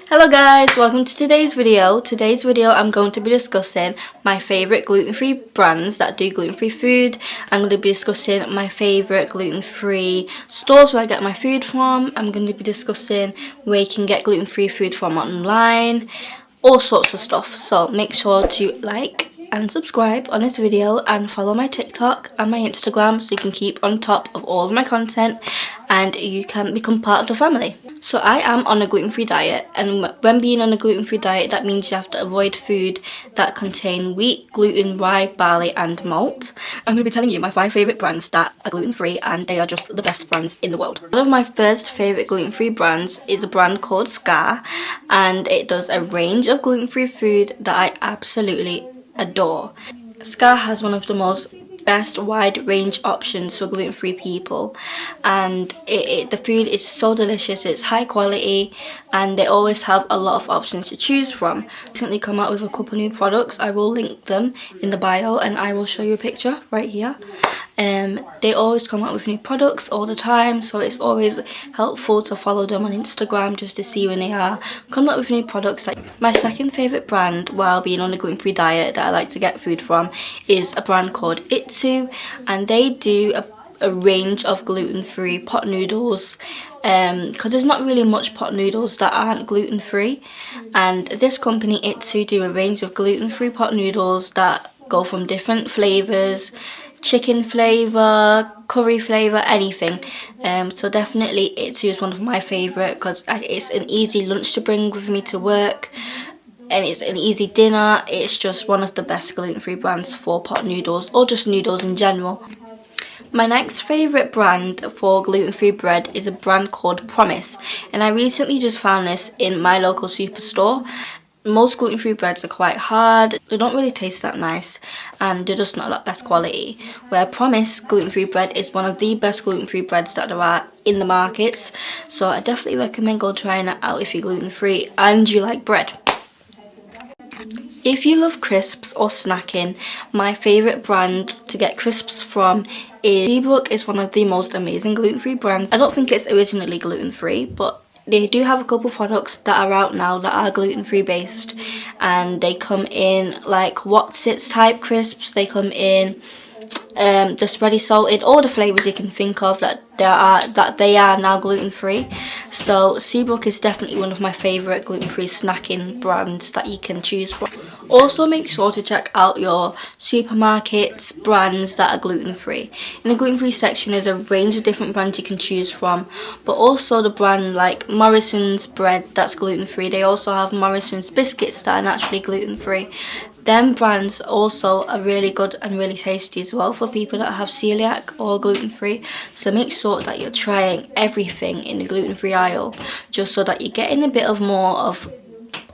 Hello guys, welcome to today's video. I'm going to be discussing my favourite gluten-free brands that do gluten-free food. I'm going to be discussing my favourite gluten-free stores where I get my food from. I'm going to be discussing where you can get gluten-free food from online, all sorts of stuff. So make sure to like and subscribe on this video and follow my TikTok and my Instagram so you can keep on top of all of my content and you can become part of the family. So I am on a gluten-free diet, and when being on a gluten-free diet, that means you have to avoid food that contain wheat, gluten, rye, barley and malt. I'm going to be telling you my 5 favourite brands that are gluten-free, and they are just the best brands in the world. One of my first favourite gluten-free brands is a brand called Scar, and it does a range of gluten-free food that I absolutely adore. Scar has one of the most best wide range options for gluten-free people, and the food is so delicious. It's high quality and they always have a lot of options to choose from. Recently come out with a couple new products. I will link them in the bio and I will show you a picture right here. They always come out with new products all the time, so it's always helpful to follow them on Instagram just to see when they are coming up with new products. Like my second favourite brand while being on a gluten-free diet that I like to get food from is a brand called Itsu, and they do a range of gluten-free pot noodles, because there's not really much pot noodles that aren't gluten-free, and this company Itsu do a range of gluten-free pot noodles that go from different flavours, chicken flavour, curry flavour, anything. So definitely Itsu is one of my favourite because it's an easy lunch to bring with me to work and it's an easy dinner. It's just one of the best gluten-free brands for pot noodles or just noodles in general. My next favourite brand for gluten-free bread is a brand called Promise, and I recently just found this in my local superstore. Most gluten-free breads are quite hard, they don't really taste that nice, and they're just not that best quality. Where Promise gluten-free bread is one of the best gluten-free breads that there are in the markets, so I definitely recommend go trying it out if you're gluten-free and you like bread. If you love crisps or snacking, my favourite brand to get crisps from is Seabrook. Is one of the most amazing gluten-free brands. I don't think it's originally gluten-free, but they do have a couple products that are out now that are gluten-free based, and they come in like Whatsits type crisps. They come in just ready salted, all the flavours you can think of that they are now gluten-free. So Seabrook is definitely one of my favourite gluten-free snacking brands that you can choose from. Also make sure to check out your supermarket's brands that are gluten-free. In the gluten-free section there's a range of different brands you can choose from, but also the brand like Morrison's bread that's gluten-free. They also have Morrison's biscuits that are naturally gluten-free. Them brands also are really good and really tasty as well for people that have celiac or gluten-free. So make sure that you're trying everything in the gluten-free aisle, just so that you're getting a bit of more of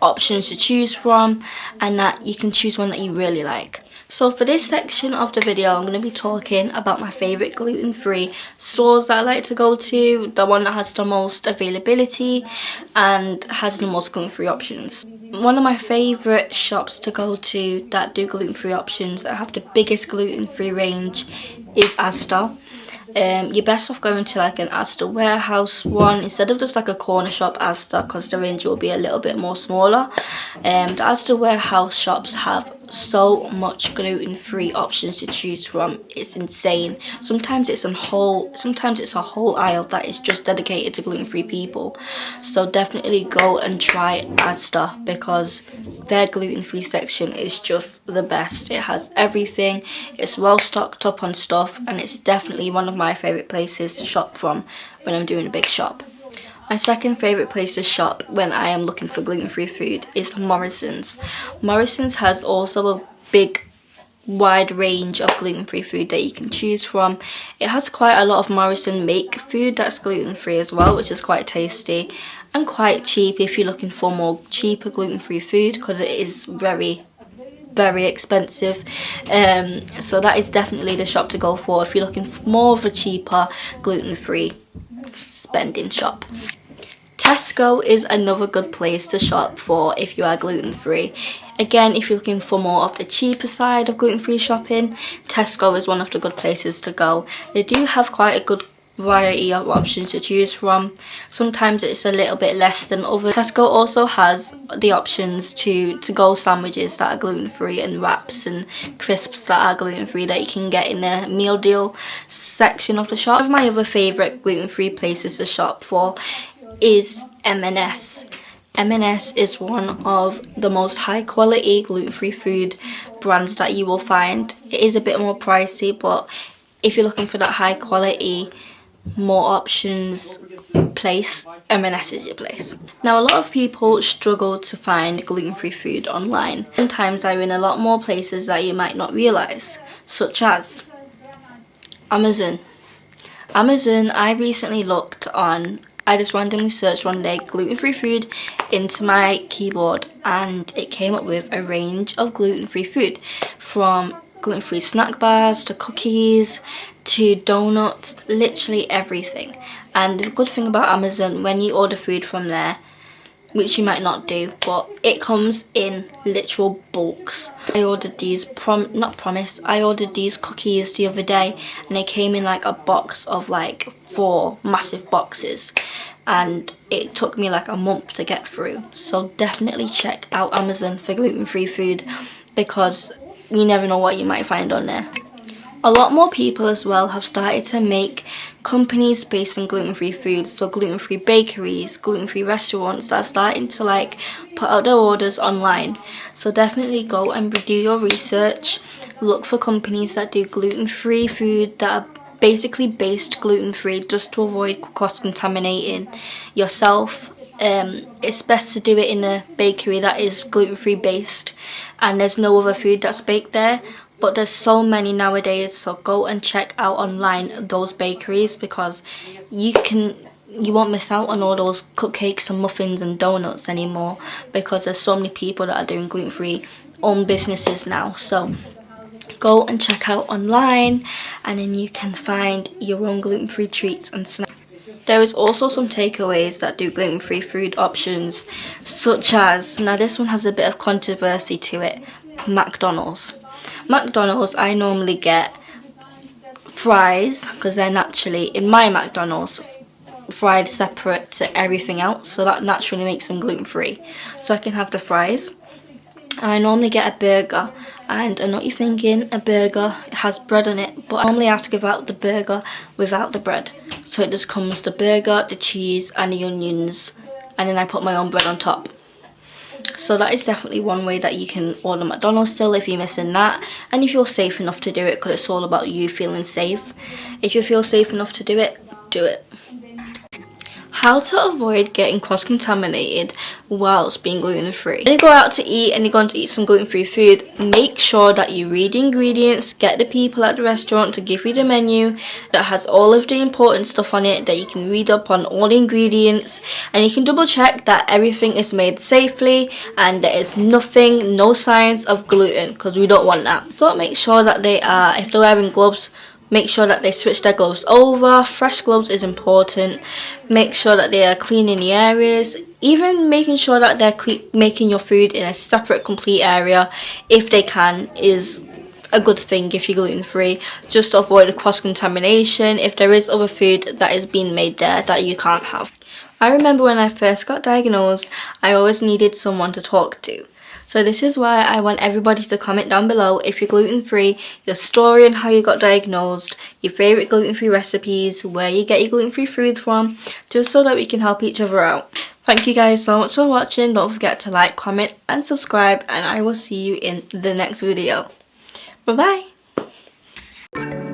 options to choose from and that you can choose one that you really like. So for this section of the video, I'm going to be talking about my favourite gluten-free stores that I like to go to, the one that has the most availability and has the most gluten-free options. One of my favourite shops to go to that do gluten-free options, that have the biggest gluten-free range, is Asda. You're best off going to like an Asda warehouse one instead of just like a corner shop Asda, because the range will be a little bit more smaller. The Asda warehouse shops have so much gluten-free options to choose from. It's insane. Sometimes it's a whole aisle that is just dedicated to gluten-free people. So definitely go and try Asda because their gluten-free section is just the best. It has everything, it's well stocked up on stuff, and it's definitely one of my favourite places to shop from when I'm doing a big shop. My second favourite place to shop when I am looking for gluten-free food is Morrison's. Morrison's has also a big wide range of gluten-free food that you can choose from. It has quite a lot of Morrison make food that's gluten-free as well, which is quite tasty and quite cheap if you're looking for more cheaper gluten-free food, because it is very expensive. So that is definitely the shop to go for if you're looking for more of a cheaper gluten-free spending shop. Tesco is another good place to shop for if you are gluten-free. Again, if you're looking for more of the cheaper side of gluten-free shopping, Tesco is one of the good places to go. They do have quite a good variety of options to choose from. Sometimes it's a little bit less than others. Tesco also has the options to go sandwiches that are gluten-free and wraps and crisps that are gluten-free that you can get in the meal deal section of the shop. One of my other favourite gluten-free places to shop for is M&S. M&S is one of the most high quality gluten-free food brands that you will find. It is a bit more pricey, but if you're looking for that high quality, more options place, M&S is your place. Now, a lot of people struggle to find gluten-free food online. Sometimes they're in a lot more places that you might not realise, such as Amazon. I recently looked on, I just randomly searched one day gluten-free food into my keyboard, and it came up with a range of gluten-free food, from gluten-free snack bars to cookies to donuts, literally everything. And the good thing about Amazon, when you order food from there, which you might not do, but it comes in literal bulks. I ordered these, I ordered these cookies the other day, and they came in like a box of like 4 massive boxes, and it took me like a month to get through. So definitely check out Amazon for gluten-free food, because you never know what you might find on there. A lot more people as well have started to make companies based on gluten-free foods, so gluten-free bakeries, gluten-free restaurants that are starting to like put out their orders online. So definitely go and do your research, look for companies that do gluten-free food that are basically based gluten-free, just to avoid cross-contaminating yourself. It's best to do it in a bakery that is gluten-free based and there's no other food that's baked there. But there's so many nowadays, so go and check out online those bakeries, because you won't miss out on all those cupcakes and muffins and donuts anymore, because there's so many people that are doing gluten-free own businesses now. So go and check out online, and then you can find your own gluten-free treats and snacks. There is also some takeaways that do gluten-free food options, such as, now this one has a bit of controversy to it, McDonald's. I normally get fries, because they're naturally, in my McDonald's, fried separate to everything else, so that naturally makes them gluten-free. So I can have the fries, and I normally get a burger. And I know what you're thinking, a burger has bread on it, but I normally have to give out the burger without the bread. So it just comes the burger, the cheese and the onions, and then I put my own bread on top. So that is definitely one way that you can order McDonald's still if you're missing that, and if you're safe enough to do it, because it's all about you feeling safe. If you feel safe enough to do it, do it. How to avoid getting cross-contaminated whilst being gluten-free. When you go out to eat and you're going to eat some gluten-free food, make sure that you read the ingredients, get the people at the restaurant to give you the menu that has all of the important stuff on it, that you can read up on all the ingredients, and you can double check that everything is made safely and there is no signs of gluten, because we don't want that. So make sure that they are, if they're wearing gloves, make sure that they switch their gloves over. Fresh gloves is important. Make sure that they are cleaning the areas. Even making sure that they're making your food in a separate, complete area, if they can, is a good thing if you're gluten-free. Just to avoid the cross-contamination if there is other food that is being made there that you can't have. I remember when I first got diagnosed, I always needed someone to talk to. So this is why I want everybody to comment down below if you're gluten-free, your story and how you got diagnosed, your favourite gluten-free recipes, where you get your gluten-free food from, just so that we can help each other out. Thank you guys so much for watching. Don't forget to like, comment and subscribe, and I will see you in the next video. Bye bye!